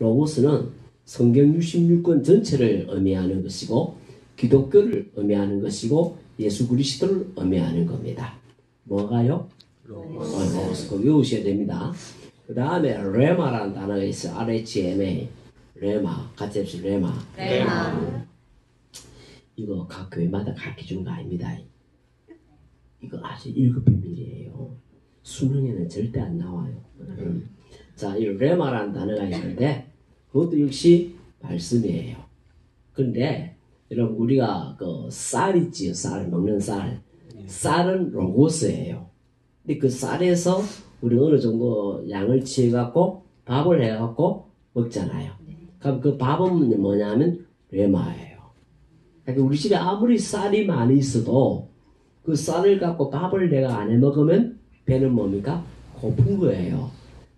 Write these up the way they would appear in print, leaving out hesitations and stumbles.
로고스는 성경 66권 전체를 의미하는 것이고 기독교를 의미하는 것이고 예수 그리스도를 의미하는 겁니다. 뭐가요? 로고스. 그거 외우셔야 됩니다. 그 다음에 레마라는 단어가 있어요. RHMA. 레마. 같이 합시다. 레마. 이거 각 교회마다 가르쳐주는 거 아닙니다. 이거 아주 1급 비밀이에요. 수능에는 절대 안 나와요. 자, 이 레마라는 단어가 있는데 그것도 역시 말씀이에요. 그런데 여러분 우리가 그 쌀 있지요. 쌀 먹는 쌀. 쌀은 로고스예요. 근데 그 쌀에서 우리 어느 정도 양을 취해갖고 밥을 해갖고 먹잖아요. 그럼 그 밥은 뭐냐면 레마예요. 그러니까 우리 집에 아무리 쌀이 많이 있어도 그 쌀을 갖고 밥을 내가 안 해 먹으면 배는 뭡니까? 고픈 거예요.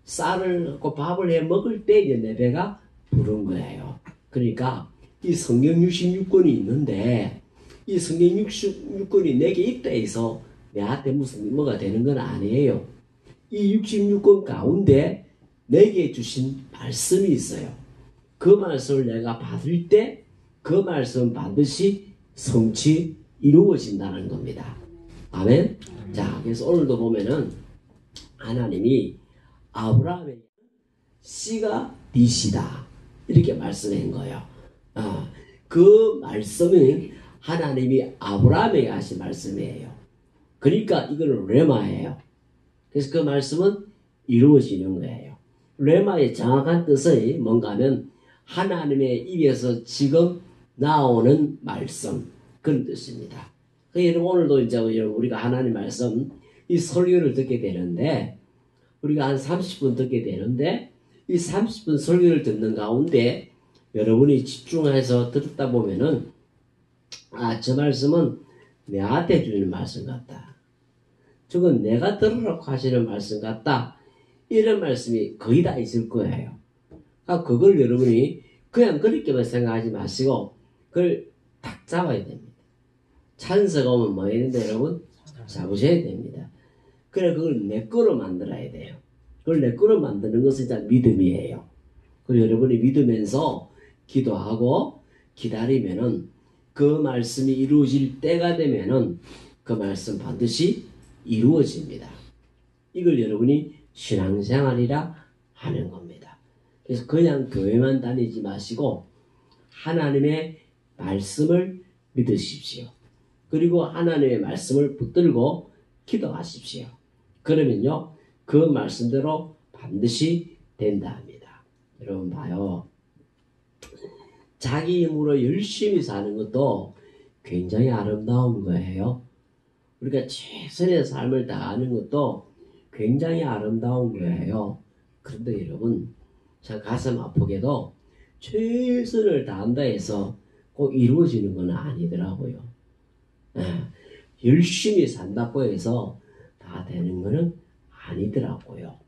쌀을 갖고 밥을 해 먹을 때 이제 내 배가 부른 거예요. 그러니까 이 성경 66권이 있는데 이 성경 66권이 내게 있다 해서 내한테 무슨 뭐가 되는 건 아니에요. 이 66권 가운데 내게 주신 말씀이 있어요. 그 말씀을 내가 받을 때 그 말씀은 반드시 성취 이루어진다는 겁니다. 아멘. 자, 그래서 오늘도 보면은 하나님이 아브라함에게 씨가 니시다 이렇게 말씀한 거예요. 그 말씀은 하나님이 아브라함에게 하신 말씀이에요. 그러니까 이거는 레마예요. 그래서 그 말씀은 이루어지는 거예요. 레마의 정확한 뜻은 뭔가 하면 하나님의 입에서 지금 나오는 말씀, 그런 뜻입니다. 여러분 오늘도 이제 우리가 하나님 말씀 이 설교를 듣게 되는데 우리가 한 30분 듣게 되는데 이 30분 설교를 듣는 가운데 여러분이 집중해서 듣다 보면은 저 말씀은 내한테 주는 말씀 같다. 저건 내가 들으라고 하시는 말씀 같다. 이런 말씀이 거의 다 있을 거예요. 그걸 여러분이 그냥 그렇게만 생각하지 마시고 그걸 딱 잡아야 됩니다. 찬스가 오면 뭐 해야 된다 여러분? 잡으셔야 됩니다. 그래 그걸 내 거로 만들어야 돼요. 그걸 내 거로 만드는 것은 일단 믿음이에요. 그리고 여러분이 믿으면서 기도하고 기다리면은 그 말씀이 이루어질 때가 되면은 그 말씀 반드시 이루어집니다. 이걸 여러분이 신앙생활이라 하는 겁니다. 그래서 그냥 교회만 다니지 마시고 하나님의 말씀을 믿으십시오. 그리고 하나님의 말씀을 붙들고 기도하십시오. 그러면요 그 말씀대로 반드시 된다 합니다. 여러분 봐요. 자기 힘으로 열심히 사는 것도 굉장히 아름다운 거예요. 우리가 최선의 삶을 다하는 것도 굉장히 아름다운 거예요. 그런데 여러분 참 가슴 아프게도 최선을 다한다 해서 꼭 이루어지는 건 아니더라고요. 열심히 산다고 해서 다 되는 거는 아니더라고요.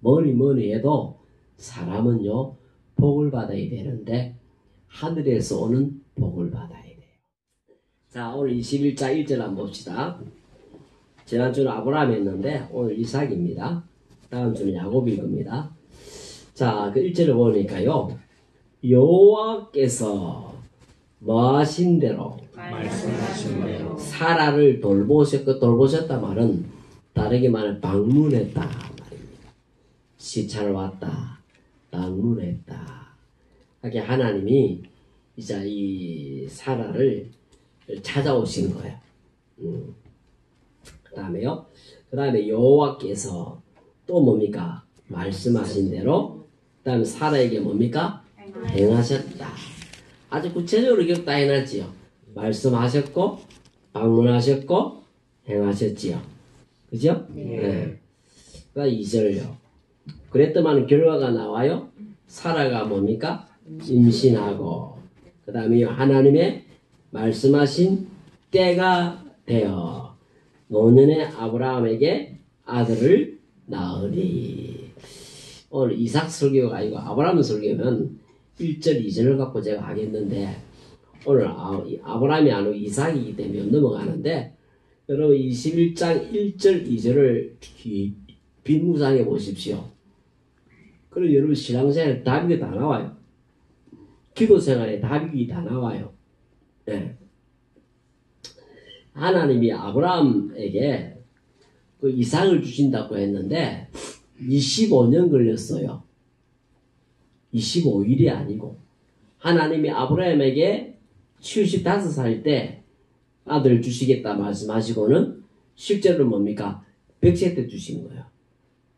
뭐니 해도 사람은요 복을 받아야 되는데 하늘에서 오는 복을 받아야 돼요. 자, 오늘 21장 1절 한번 봅시다. 지난주는 아브라함이 했는데 오늘 이삭입니다. 다음 주는 야곱일 겁니다. 자, 그 1절을 보니까요. 여호와께서 뭐 하신 대로 말씀하신 대로 사라를 돌보셨다 말은 다르게 말하면 방문했다 말입니다. 시차를 왔다. 방문했다. 이렇게 하나님이 이제 이 사라를 찾아오신 거예요. 그 다음에 여호와께서 또 뭡니까? 말씀하신 대로 그 다음에 사라에게 뭡니까? 행하셨다. 아주 구체적으로 기억 다 해놨지요. 말씀하셨고 방문하셨고 행하셨지요. 그죠? 네. 그 2절요. 그랬더만 결과가 나와요. 사라가 뭡니까? 임신하고 그 다음에 하나님의 말씀하신 때가 되어 노년의 아브라함에게 아들을 낳으리. 오늘 이삭 설교가 아니고 아브라함 설교는 1절 2절을 갖고 제가 하겠는데 오늘 아브라함이 아니고 이삭이기 때문에 넘어가는데 여러분 21장 1절 2절을 빈무상해 보십시오. 그리고 여러분 신앙생활에 답이 다 나와요. 기도생활에 답이 다 나와요. 네. 하나님이 아브라함에게 그 이삭을 주신다고 했는데 25년 걸렸어요. 25일이 아니고 하나님이 아브라함에게 75살 때 아들 주시겠다 말씀하시고는 실제로 뭡니까? 100세 때 주신 거예요.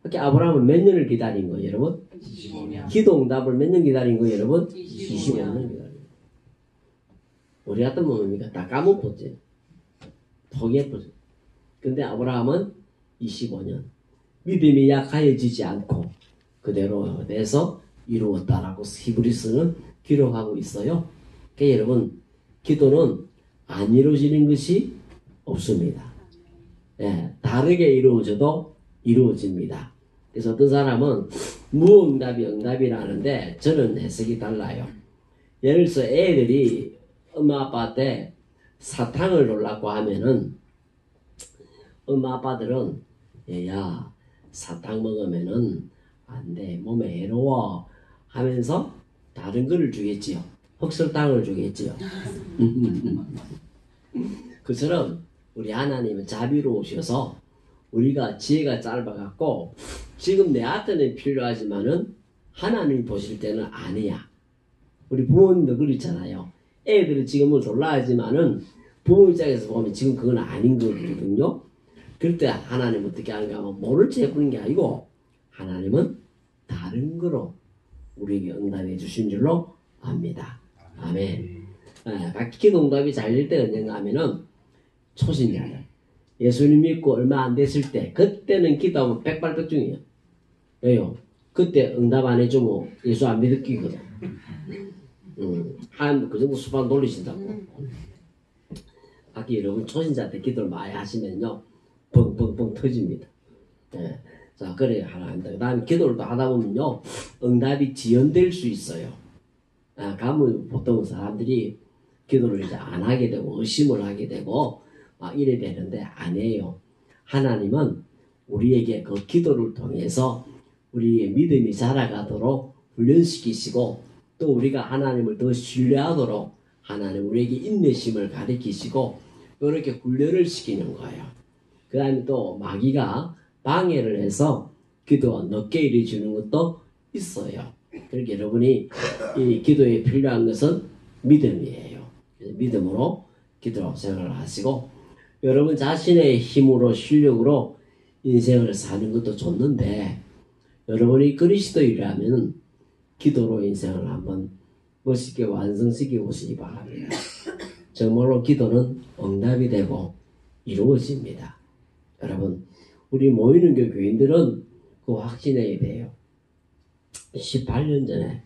그렇게 아브라함은 몇 년을 기다린 거예요, 여러분? 25년. 기도 응답을 몇 년 기다린 거예요, 여러분? 25년. 25년 기다린 거예요. 우리 같은 뭡니까? 다 까먹었지. 포기해버려. 근데 아브라함은 25년. 믿음이 약하여지지 않고 그대로 돼서 이루었다라고 히브리서는 기록하고 있어요. 그러니까 여러분, 기도는 안 이루어지는 것이 없습니다. 예, 다르게 이루어져도 이루어집니다. 그래서 어떤 사람은 무응답이 응답이라는데 저는 해석이 달라요. 예를 들어서 애들이 엄마 아빠한테 사탕을 놓으려고 하면은 엄마 아빠들은 얘야 사탕 먹으면은 안 돼, 몸에 해로워 하면서 다른 거를 주겠지요. 흑설탕을 주겠지요. 그처럼 우리 하나님은 자비로우셔서 우리가 지혜가 짧아갖고 지금 내 앞에는 필요하지만은 하나님이 보실 때는 아니야. 우리 부모님도 그렇잖아요. 애들이 지금은 졸라하지만은 부모 입장에서 보면 지금 그건 아닌 거거든요. 그럴 때 하나님 어떻게 하는가 하면 모를 체 해보는 게 아니고 하나님은 다른 거로 우리에게 응답해 주신 줄로 압니다. 아멘. 기도 응답이 잘 될 때 언젠가 하면은 초신자들 예수님 믿고 얼마 안 됐을 때 그때는 기도하면 백발백중이에요. 왜요? 그때 응답 안 해주면 예수 안 믿을 끼거든. 한 그 정도 수반 돌리신다고. 아까 여러분 초신자한테 기도를 많이 하시면요 뻥뻥뻥 터집니다. 예. 자, 그래 하나 한다. 그 다음에 기도를 또 하다 보면요 응답이 지연될 수 있어요. 가면 보통 사람들이 기도를 이제 안 하게 되고 의심을 하게 되고 이래 되는데 아니에요. 하나님은 우리에게 그 기도를 통해서 우리의 믿음이 자라가도록 훈련시키시고 또 우리가 하나님을 더 신뢰하도록 하나님 우리에게 인내심을 가르치시고 이렇게 훈련을 시키는 거예요. 그 다음에 또 마귀가 방해를 해서 기도가 늦게 이루어지는 것도 있어요. 그러니까 여러분이 이 기도에 필요한 것은 믿음이에요. 믿음으로 기도 생활을 하시고 여러분 자신의 힘으로 실력으로 인생을 사는 것도 좋는데 여러분이 그리스도인이라면 기도로 인생을 한번 멋있게 완성시켜 보시기 바랍니다. 정말로 기도는 응답이 되고 이루어집니다. 여러분 우리 모이는 교인들은 그 확신해야 돼요. 18년 전에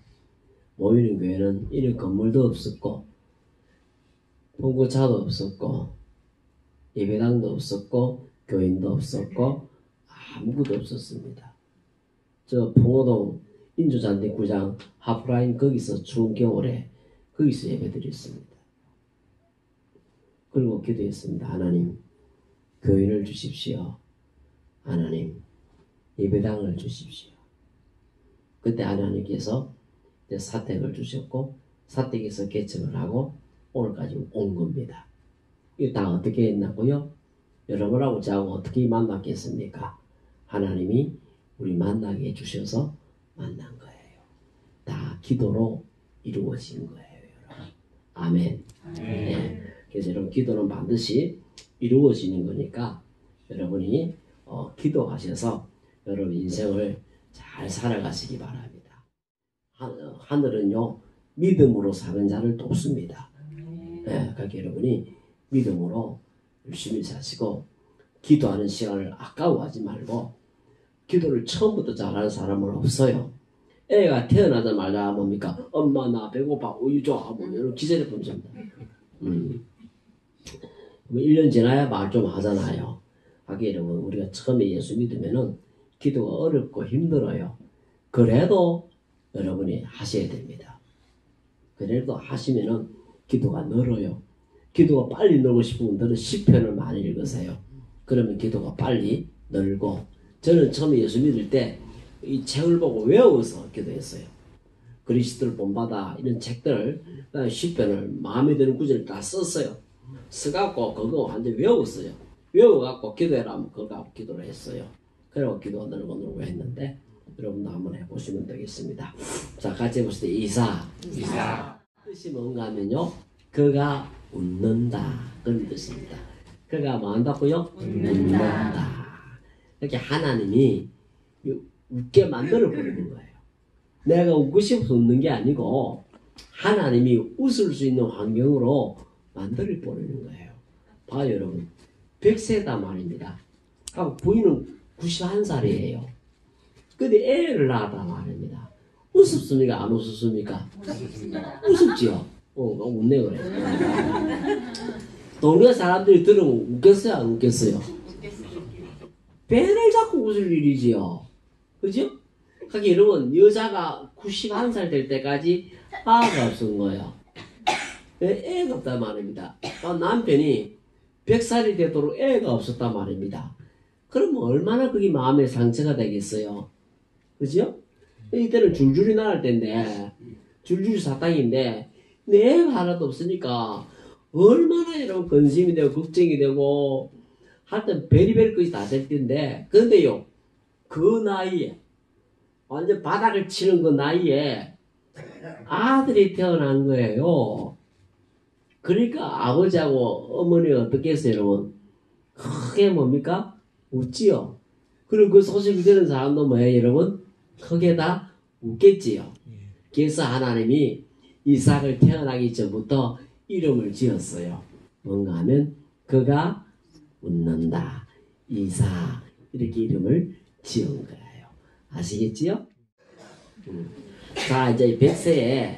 모이는 교회는 이런 건물도 없었고 봉고차도 없었고 예배당도 없었고 교인도 없었고 아무것도 없었습니다. 저 봉오동 인조잔디구장 하프라인 거기서 추운 겨울에 거기서 예배드렸습니다. 그리고 기도했습니다. 하나님 교인을 주십시오. 하나님 예배당을 주십시오. 그때 하나님께서 사택을 주셨고 사택에서 개척을 하고 오늘까지 온 겁니다. 이거 다 어떻게 했나고요? 여러분하고 저하고 어떻게 만났겠습니까? 하나님이 우리 만나게 해주셔서 만난 거예요. 다 기도로 이루어진 거예요. 여러분. 아멘. 네. 그래서 여러분 기도는 반드시 이루어지는 거니까 여러분이 기도하셔서 여러분 인생을 잘 살아가시기 바랍니다. 하늘은요 믿음으로 사는 자를 돕습니다. 네, 그러니까 여러분이 믿음으로 열심히 사시고 기도하는 시간을 아까워하지 말고 기도를 처음부터 잘하는 사람은 없어요. 애가 태어나자마자 뭡니까? 엄마 나 배고파 우유 줘 하고 이런 기절해 보입니다. 1년 지나야 말 좀 하잖아요. 하긴 여러분 우리가 처음에 예수 믿으면은 기도가 어렵고 힘들어요. 그래도 여러분이 하셔야 됩니다. 그래도 하시면은 기도가 늘어요. 기도가 빨리 늘고 싶은 분들은 시편을 많이 읽으세요. 그러면 기도가 빨리 늘고 저는 처음에 예수 믿을 때 이 책을 보고 외워서 기도했어요. 그리스도를 본받아 이런 책들을 시편을 마음에 드는 구절을 다 썼어요. 써갖고 그거 완전 외웠어요. 외워갖고 기도해라 하면 그거 기도를 했어요. 그리고 기도 늘고 했는데 여러분도 한번 해보시면 되겠습니다. 자, 같이 해보시죠. 이사. 뜻이 뭔가 하면요, 그가 웃는다 그런 뜻입니다. 그가 뭐 한다고요? 웃는다. 이렇게 하나님이 웃게 만들어 버리는 거예요. 내가 웃고 싶어서 웃는 게 아니고 하나님이 웃을 수 있는 환경으로 만들어 버리는 거예요. 봐요 여러분, 100세다 말입니다. 하고 부인은 91살이에요. 근데 애를 낳았다 말입니다. 웃습니까? 안 웃습니까? 웃었지요. 웃네 그래. 동네 사람들이 들으면 웃겠어요? 안 웃겠어요? 배를 잡고 웃을 일이지요. 그죠? 하긴 여러분, 여자가 91살 될 때까지 아가 없은 거예요. 애가 없단 말입니다. 남편이 100살이 되도록 애가 없었단 말입니다. 그러면 얼마나 그게 마음의 상처가 되겠어요? 그죠? 이때는 줄줄이 나갈 때인데, 줄줄이 사탕인데, 내 애가 하나도 없으니까, 얼마나 여러분 근심이 되고, 걱정이 되고, 하여튼 베리베리 것이 다 될 텐데, 근데요, 그 나이에, 완전 바닥을 치는 그 나이에, 아들이 태어난 거예요. 그러니까 아버지하고 어머니가 어떻게 했어요, 여러분? 크게 뭡니까? 웃지요. 그리고 그 소식을 들은 사람도 뭐예요, 여러분? 크게 다 웃겠지요. 그래서 하나님이 이삭을 태어나기 전부터 이름을 지었어요. 뭔가 하면 그가 웃는다. 이삭 이렇게 이름을 지은 거예요. 아시겠지요? 자, 이제 100세에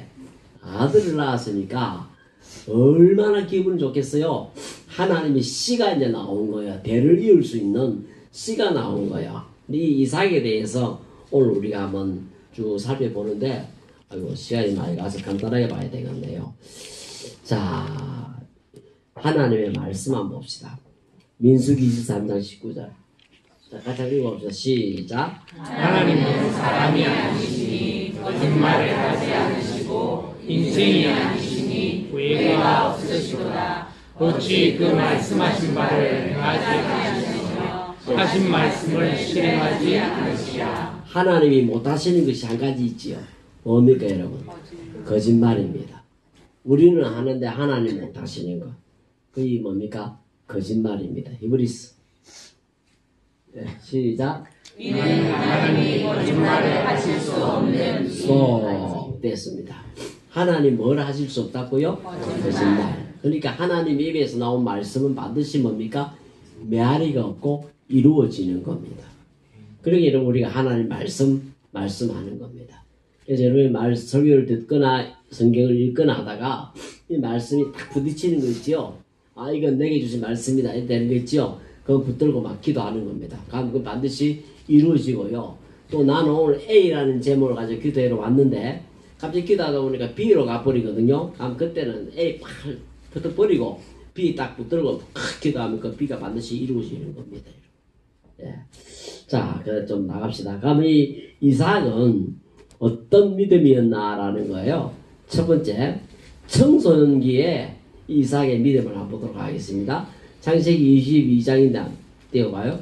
아들을 낳았으니까 얼마나 기분 좋겠어요. 하나님의 씨가 이제 나온 거예요. 대를 이을 수 있는 씨가 나온 거예요. 이 이삭에 대해서 오늘 우리가 한번 쭉 살펴보는데, 아이고, 시간이 많이 가서 간단하게 봐야 되겠네요. 자, 하나님의 말씀 한번 봅시다. 민수기 23장 19절. 자, 같이 읽어봅시다. 시작. 하나님은 사람이 아니시니 거짓말을 하지 않으시고 인생이 아니시니 후회가 없으시도다. 어찌 그 말씀하신 바를 행하지 않으시며 하신 말씀을 실행하지 않으시랴. 하나님이 못하시는 것이 한 가지 있지요. 뭡니까 여러분? 거짓말입니다. 우리는 하는데 하나님 못하시는 것, 그게 뭡니까? 거짓말입니다. 히브리서. 네, 시작. 이는 하나님이 거짓말을 하실 수 없는 됐습니다. 하나님 뭘 하실 수 없다고요? 거짓말. 그러니까 하나님 입에서 나온 말씀은 반드시 뭡니까? 메아리가 없고 이루어지는 겁니다. 그러니까 여러분, 우리가 하나님 말씀하는 겁니다. 그래서 여러분이 설교를 듣거나 성경을 읽거나 하다가 이 말씀이 딱 부딪히는 거 있지요. 아, 이건 내게 주신 말씀이다 이렇게 되는 거 있지요. 그거 붙들고 막 기도하는 겁니다. 그럼 그건 반드시 이루어지고요. 또 나는 오늘 A라는 제목을 가지고 기도회로 왔는데 갑자기 기도하다 보니까 B로 가버리거든요. 그럼 그때는 A 팍 붙어버리고 B 딱 붙들고 팍 기도하면 그 B가 반드시 이루어지는 겁니다. 예. 자, 좀 나갑시다. 그럼 이 이삭은 어떤 믿음이었나라는 거예요. 첫 번째, 청소년기에 이삭의 믿음을 한번 보도록 하겠습니다. 창세기 22장인데 띄워봐요.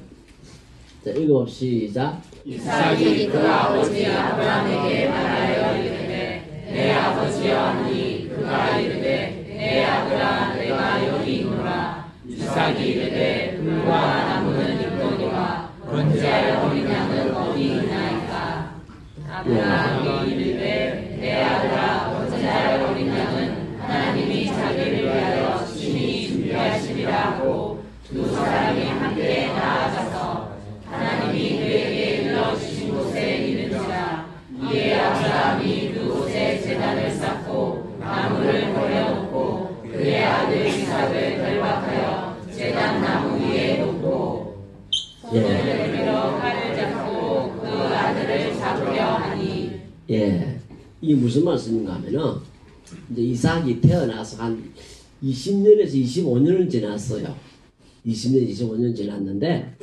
자, 읽어봅시다. 이삭이 그 아버지 아브라함에게 말하여 이르되 내 아버지여 하니 그가 이르되 내 아들아 내가 여기 있노라. 이삭이 이르되 불과 나무는 있거니와 번제할 어린 양은 어디 있나이까. 아브라함이 이르되 내 아들아 번제할 어린 양은 하나님이 자기를 위하여 친히 준비하시리라 하고 두 사람이 함께 나아가서 하나님이 그에게 일러주신 곳에 이른지라. 이에 아브라함이 그곳에 제단을 쌓고 나무를 버려놓고 그의 아들 이삭을 결박하여 제단 나무 위에 놓고 손을 내밀어 칼을 잡고 그 아들을 잡으려 하니. 예, 이게 무슨 말씀인가 하면은 이제 이삭이 태어나서 한 20년에서 25년을 지났어요. 20년, 25년 지났는데,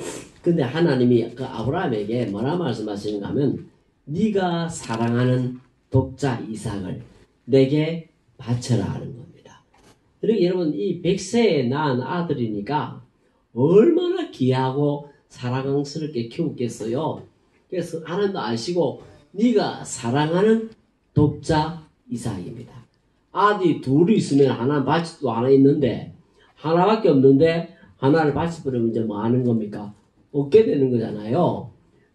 근데 하나님이 그 아브라함에게 뭐라 말씀하시는가 하면 네가 사랑하는 독자 이삭을 내게 바쳐라 하는 겁니다. 그러니까 여러분 이 100세에 낳은 아들이니까 얼마나 귀하고 사랑스럽게 키웠겠어요. 그래서 하나님도 아시고 네가 사랑하는 독자 이삭입니다. 아들이 둘이 있으면 하나 바치도 하나 있는데 하나밖에 없는데 하나를 바쳐버리면 이제 뭐 하는 겁니까? 없게 되는 거잖아요.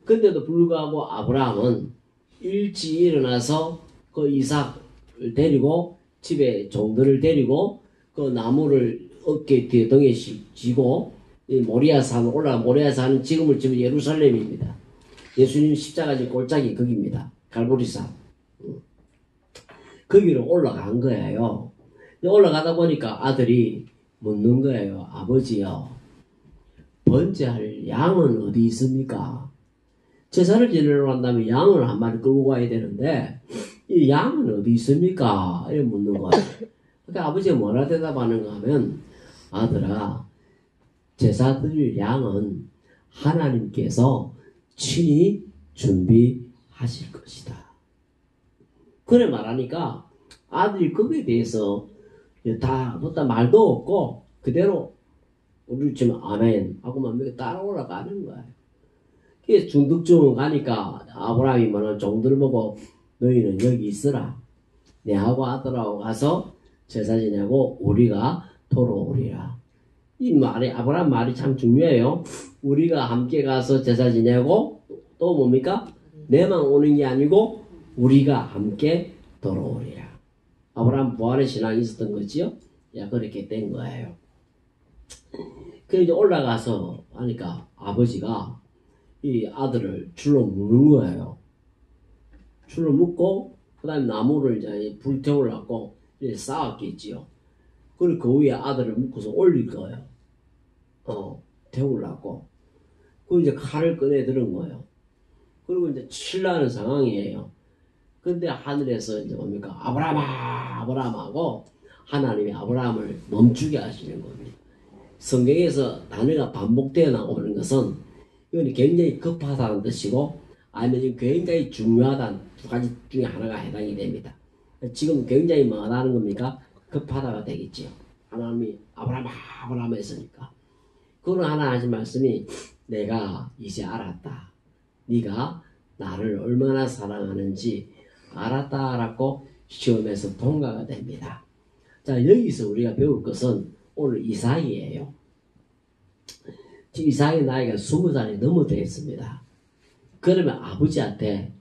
근데도 불구하고 아브라함은 일찍 일어나서 그 이삭을 데리고 집에 종들을 데리고 그 나무를 어깨 뒤에 등에 지고 모리아산 올라 모리아산은 지금을 지금 예루살렘입니다. 예수님 십자가 지 골짜기 거기입니다. 갈보리산. 거기로 올라간 거예요. 올라가다 보니까 아들이 묻는 거예요. 아버지요, 번제할 양은 어디 있습니까? 제사를 지내러 간다면 양을 한 마리 끌고 가야 되는데 이 양은 어디 있습니까? 이렇게 묻는 거예요. 그러니까 아버지가 뭐라 대답하는가 하면, 아들아, 제사 드릴 양은 하나님께서 친히 준비하실 것이다. 그래 말하니까 아들이 거기에 대해서 다 말도 없고 그대로 우리 지금 아멘 하고만 따라 올라가는 거예요. 그래서 중득쯤 가니까 아브라함이 뭐는 종들 보고 너희는 여기 있으라. 내하고 아들하고 가서 제사 지내고 우리가 돌아오리라. 이 말이 아브라함 말이 참 중요해요. 우리가 함께 가서 제사 지내고 또 뭡니까? 내만 오는 게 아니고 우리가 함께 돌아오리라. 아브라함 부활의 신앙이 있었던 거지요? 야, 그렇게 된 거예요. 그래서 이제 올라가서 하니까 아버지가 이 아들을 줄로 묶는 거예요. 줄로 묶고 그 다음에 나무를 이제 불태우려고 이제 쌓았겠지요. 그리고 그 위에 아들을 묶어서 올릴 거예요. 태우려고. 그리고 이제 칼을 꺼내 들은 거예요. 그리고 이제 칠라는 상황이에요. 근데 하늘에서 이제 뭡니까? 아브라함아, 아브라함하고 하나님이 아브라함을 멈추게 하시는 겁니다. 성경에서 단어가 반복되어 나오는 것은 이건 굉장히 급하다는 뜻이고 아니면 굉장히 중요하다는 두 가지 중에 하나가 해당이 됩니다. 지금 굉장히 뭐하다는 겁니까? 급하다가 되겠지요. 하나님이 아브라함아, 아브라함 했으니까. 그걸 하나 하신 말씀이 내가 이제 알았다. 네가 나를 얼마나 사랑하는지 알았다라고 시험에서 통과가 됩니다. 자, 여기서 우리가 배울 것은 오늘 이삭이에요. 지금 이삭의 나이가 20살이 넘어되었습니다. 그러면 아버지한테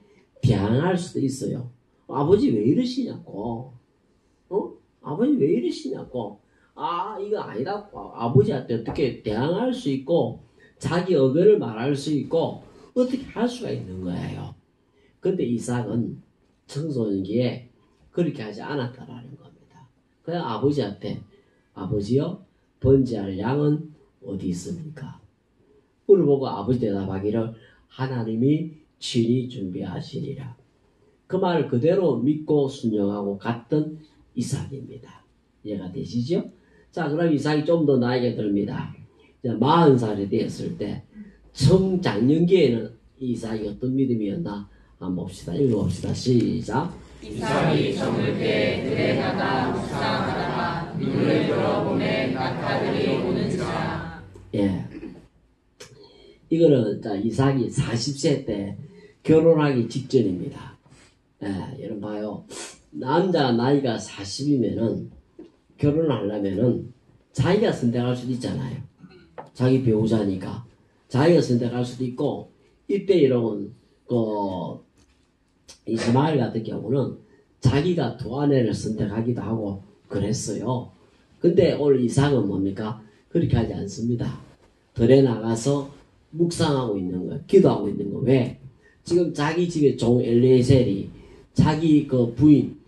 비난할 수도 있어요. 아버지 왜 이러시냐고. 아버지 왜 이러시냐고. 이거 아니다. 아버지한테 어떻게 대항할 수 있고 자기 의견을 말할 수 있고 어떻게 할 수가 있는 거예요. 근데 이삭은 청소년기에 그렇게 하지 않았다라는 겁니다. 그냥 아버지한테 아버지요, 번제할 양은 어디 있습니까? 물어보고 아버지 대답하기를 하나님이 친히 준비하시리라. 그 말을 그대로 믿고 순종하고 갔던 이삭입니다. 이해가 되시죠? 자, 그럼 이삭이 좀 더 나이가 듭니다. 40살이 되었을 때 청장년기에는 이삭이 어떤 믿음이었나 한번 봅시다. 읽어봅시다. 시작. 이삭이 저물 때 들에 나가 묵상하다가 눈을 들어보매 낙타들이 오는지라. 예. 이거는 이삭이 40세 때 결혼하기 직전입니다. 예, 여러분 봐요. 남자 나이가 40이면은 결혼을 하려면은 자기가 선택할 수도 있잖아요. 자기 배우자니까 자기가 선택할 수도 있고, 이때 이런 이스마엘 같은 경우는 자기가 두 아내를 선택하기도 하고 그랬어요. 근데 오늘 이삭은 뭡니까? 그렇게 하지 않습니다. 들에 나가서 묵상하고 있는 거예요. 기도하고 있는 거. 왜? 지금 자기 집에 종 엘리에셀이 자기 그 부인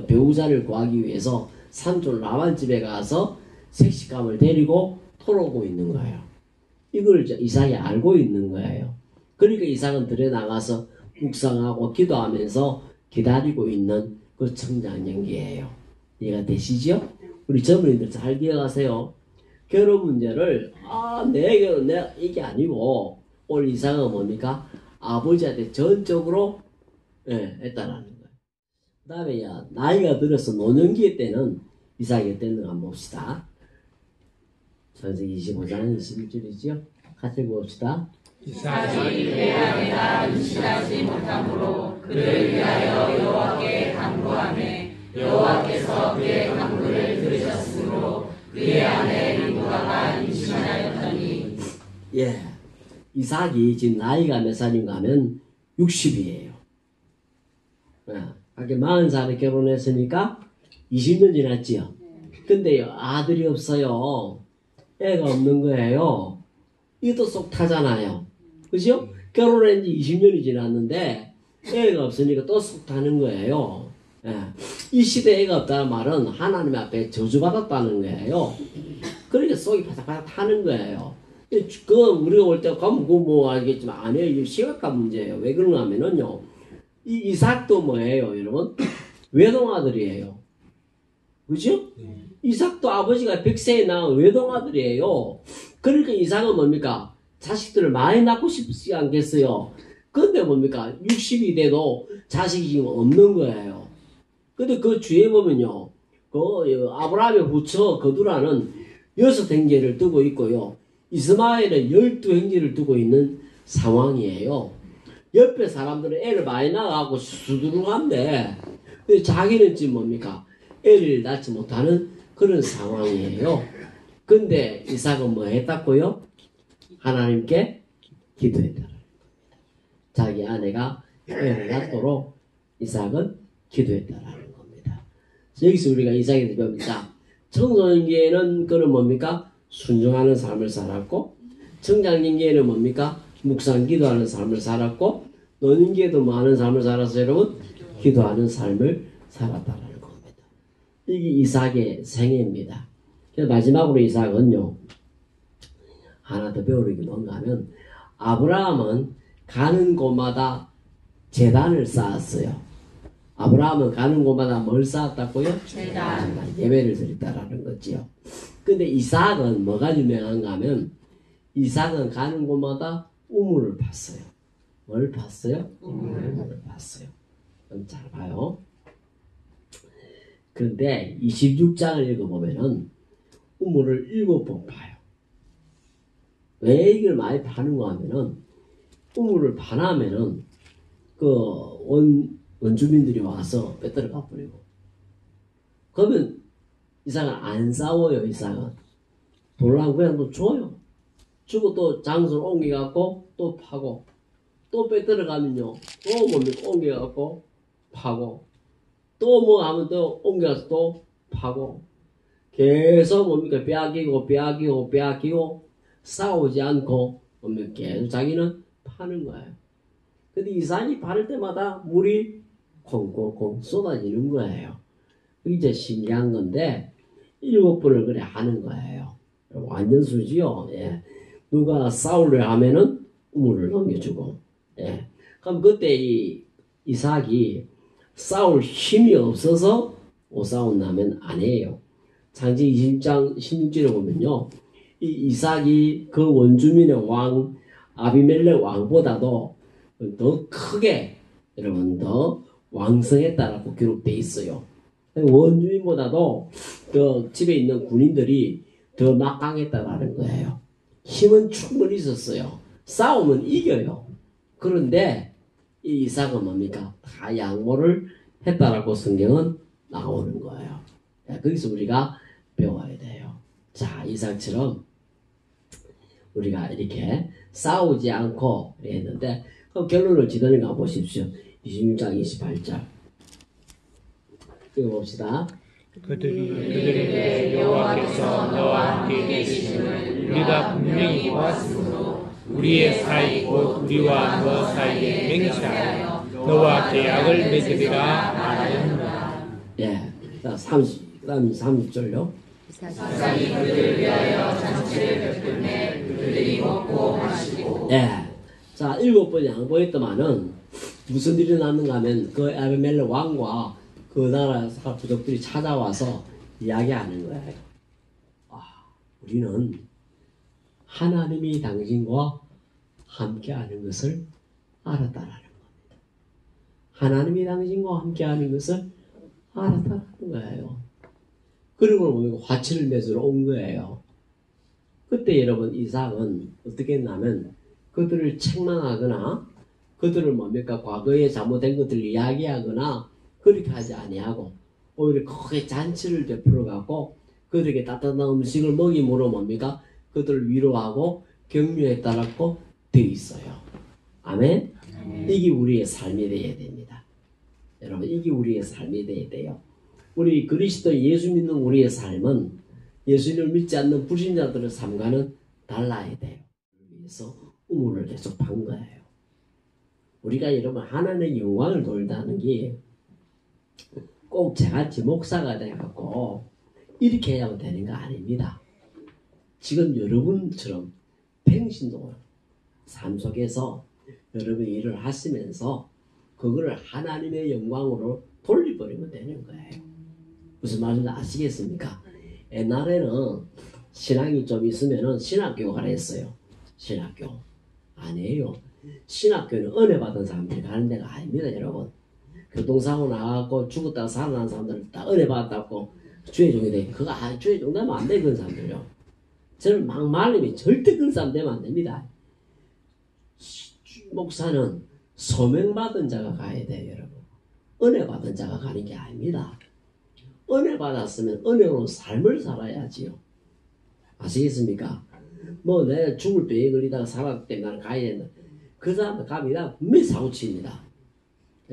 배우자를 구하기 위해서 삼촌 라반 집에 가서 색시감을 데리고 토로고 있는 거예요. 이걸 이삭이 알고 있는 거예요. 그러니까 이삭은 들에 나가서 묵상하고 기도하면서 기다리고 있는 그 청장년기예요. 이해가 되시죠? 우리 젊은이들 잘 기억하세요. 결혼 문제를 내 결혼 이게 아니고 오늘 이삭은 뭡니까? 아버지한테 전적으로 했다라는 거예요. 그 다음에 나이가 들어서 노년기 때는 이삭이 어땠는가 한번 봅시다. 창세기 25장 21절이지요. 같이 읽어봅시다. 이삭이 베델에다 임신하지 못함으로 그를 위하여 여호와께 간구하매 여호와께서 그의 간구를 들으셨으므로 그의 아내 리브가가 임신하였더니. 이삭이 지금 나이가 몇 살인가 하면 60이에요. 아까 40살에 결혼했으니까 20년 지났지요. 근데 아들이 없어요. 애가 없는 거예요. 이것도 쏙 타잖아요. 그죠? 결혼한 지 20년이 지났는데 애가 없으니까 또 쏙 타는 거예요. 이 시대에 애가 없다는 말은 하나님 앞에 저주받았다는 거예요. 그러니까 속이 바삭바삭 타는 거예요. 우리가 올 때 가면 뭐 알겠지만 아니에요. 심각한 문제예요. 왜 그런가 하면은요. 이 이삭도 뭐예요, 여러분? 외동아들이에요. 그죠? 이삭도 아버지가 100세에 낳은 외동아들이에요. 그러니까 이삭은 뭡니까? 자식들을 많이 낳고 싶지 않겠어요. 근데 뭡니까? 60이 돼도 자식이 지금 없는 거예요. 근데 그 주위에 보면요. 아브라함의 후처 거두라는 6형제를 두고 있고요. 이스마엘은 12형제를 두고 있는 상황이에요. 옆에 사람들은 애를 많이 낳아갖고 수두룩한데 자기는 지금 뭡니까? 애를 낳지 못하는 그런 상황이에요. 근데 이삭은 뭐 했다고요? 하나님께 기도했다. 자기 아내가 애를 낳도록 이삭은 기도했다라는 겁니다. 여기서 우리가 이삭에서 배웁니다. 청소년기에는 그는 뭡니까? 순종하는 삶을 살았고, 청장년기에는 뭡니까? 묵상 기도하는 삶을 살았고, 노년기에도 뭐 하는 삶을 살았어요, 여러분? 기도하는 삶을 살았다라는 겁니다. 이게 이삭의 생애입니다. 마지막으로 이삭은요, 하나 더 배우는 게 뭔가 하면, 아브라함은 가는 곳마다 제단을 쌓았어요. 아브라함은 가는 곳마다 뭘 쌓았다고요? 제단. 예배를 드렸다라는 거지요. 근데 이삭은 뭐가 유명한가 하면, 이삭은 가는 곳마다 우물을 팠어요. 뭘 팠어요? 우물을 팠어요. 잘 봐요. 그런데 26장을 읽어보면은 우물을 7번 파요. 왜 이걸 많이 파는가 하면은 우물을 파나면은 원주민들이 와서 빼들어 가버리고, 그러면 이삭은 안 싸워요. 이삭은 돌랑 그냥 또 줘요. 주고 또 장소를 옮겨갖고 또 파고, 또 빼들어 가면요 또 뭡니까? 옮겨갖고 파고, 또 뭐 하면 또 옮겨서 또 파고, 계속 뭡니까? 빼앗기고 싸우지 않고 뭡니까? 계속 자기는 파는 거예요. 근데 이삭이 파를 때마다 물이 콩콩콩 쏟아지는 거예요. 그게 이제 신기한 건데 7번을 그래 하는 거예요. 완전 수지요. 누가 싸우려 하면은 우물을 넘겨주고. 그럼 그때 이삭이 싸울 힘이 없어서 못 싸운다면 아니에요. 창세기 20장 16절에 보면요, 이 이삭이 그 원주민의 왕 아비멜렉 왕보다도 더 크게, 여러분, 더 왕성했다라고 기록되어 있어요. 원주민보다도 그 집에 있는 군인들이 더 막강했다라는 거예요. 힘은 충분히 있었어요. 싸우면 이겨요. 그런데 이 이삭은 뭡니까? 다 양보를 했다라고 성경은 나오는 거예요. 거기서 우리가 배워야 돼요. 자, 이삭처럼 우리가 이렇게 싸우지 않고 했는데, 그럼 결론을 지도는 가 보십시오. 26장 28절 읽어봅시다. 그들이 여호와께서 너와 함께 계심을 우리가 분명히 보았으므로 우리의 사이 곧 우리와 너 사이에 맹세하여 너와 계약을 맺으리라 말하였노라. 자, 30절요. 이삭이 그들을 위하여 잔치를 베풀매 그들이 먹고 마시고. 자, 7번 양보했더만은 무슨 일이 났는가 하면 그 아비멜렉 왕과 그 나라 부족들이 찾아와서 이야기하는 거예요. 우리는 하나님이 당신과 함께하는 것을 알았다라는 겁니다. 하나님이 당신과 함께하는 것을 알았다는 거예요. 그리고 보면 화치를 맺으러 온 거예요. 그때 여러분 이삭은 어떻게 했냐면 그들을 책망하거나 그들을 뭡니까 과거에 잘못된 것들을 이야기하거나 그렇게 하지 아니하고 오히려 크게 잔치를 베풀어 갖고 그들에게 따뜻한 음식을 먹임으로 뭡니까 그들을 위로하고 격려했다라고 되어 있어요. 아멘? 이게 우리의 삶이 되어야 됩니다. 여러분 이게 우리의 삶이 되어야 돼요. 우리 그리스도 예수 믿는 우리의 삶은 예수님을 믿지 않는 불신자들의 삶과는 달라야 돼요. 그래서 우물을 계속 판 거예요. 우리가 여러분 하나님의 영광을 돌다는 게 꼭 저같이 목사가 돼갖고 이렇게 해야 되는 거 아닙니다. 지금 여러분처럼 평신도 삶 속에서 여러분이 일을 하시면서 그거를 하나님의 영광으로 돌려버리면 되는 거예요. 무슨 말인지 아시겠습니까? 옛날에는 신앙이 좀 있으면은 신학교 가라 했어요. 신학교. 아니에요. 신학교는 은혜 받은 사람들이 가는 데가 아닙니다, 여러분. 교통사고 나가고 죽었다가 살아난 사람들 다 은혜 받았다고 주의 종이 돼. 그거 주의 종 되면 안 돼, 그런 사람들요. 저는 막말님이 절대 그런 사람 되면 안 됩니다. 목사는 소명받은 자가 가야 돼요, 여러분. 은혜 받은 자가 가는 게 아닙니다. 은혜 받았으면 은혜로 삶을 살아야지요. 아시겠습니까? 뭐 내가 죽을 병에 걸리다가 살았기 때문에 나는 가야 된다. 그 사람 갑니다. 분명히 사고칩니다.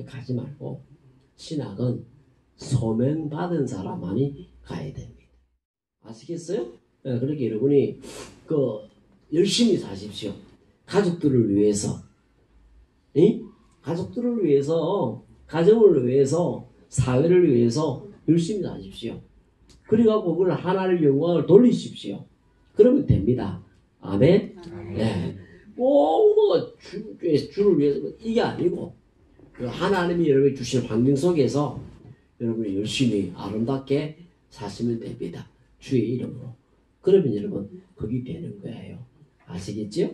가지 말고 신학은 소명받은 사람만이 가야 됩니다. 아시겠어요? 네, 그렇게 여러분이 열심히 사십시오. 가족들을 위해서, 가족들을 위해서, 가정을 위해서, 사회를 위해서 열심히 사십시오. 그래갖고 그걸 하나님의 영광을 돌리십시오. 그러면 됩니다. 아멘? 네. 꼭 주를 위해서 이게 아니고 하나님이 여러분이 주신 환경 속에서 여러분이 열심히 아름답게 사시면 됩니다. 주의 이름으로. 그러면 여러분 그게 되는 거예요. 아시겠죠?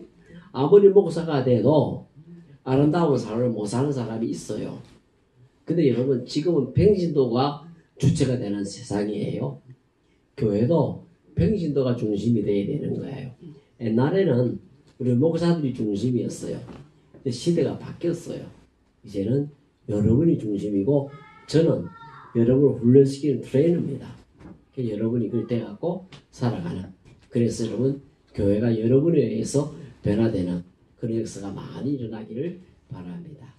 아무리 목사가 돼도 아름다운 삶을 못 사는 사람이 있어요. 근데 여러분 지금은 평신도가 주체가 되는 세상이에요. 교회도 평신도가 중심이 돼야 되는 거예요. 옛날에는 우리 목사들이 중심이었어요. 근데 시대가 바뀌었어요. 이제는 여러분이 중심이고 저는 여러분을 훈련시키는 트레이너입니다. 여러분이 그렇게 돼갖고 살아가는. 그래서 여러분 교회가 여러분에 의해서 변화되는 그런 역사가 많이 일어나기를 바랍니다.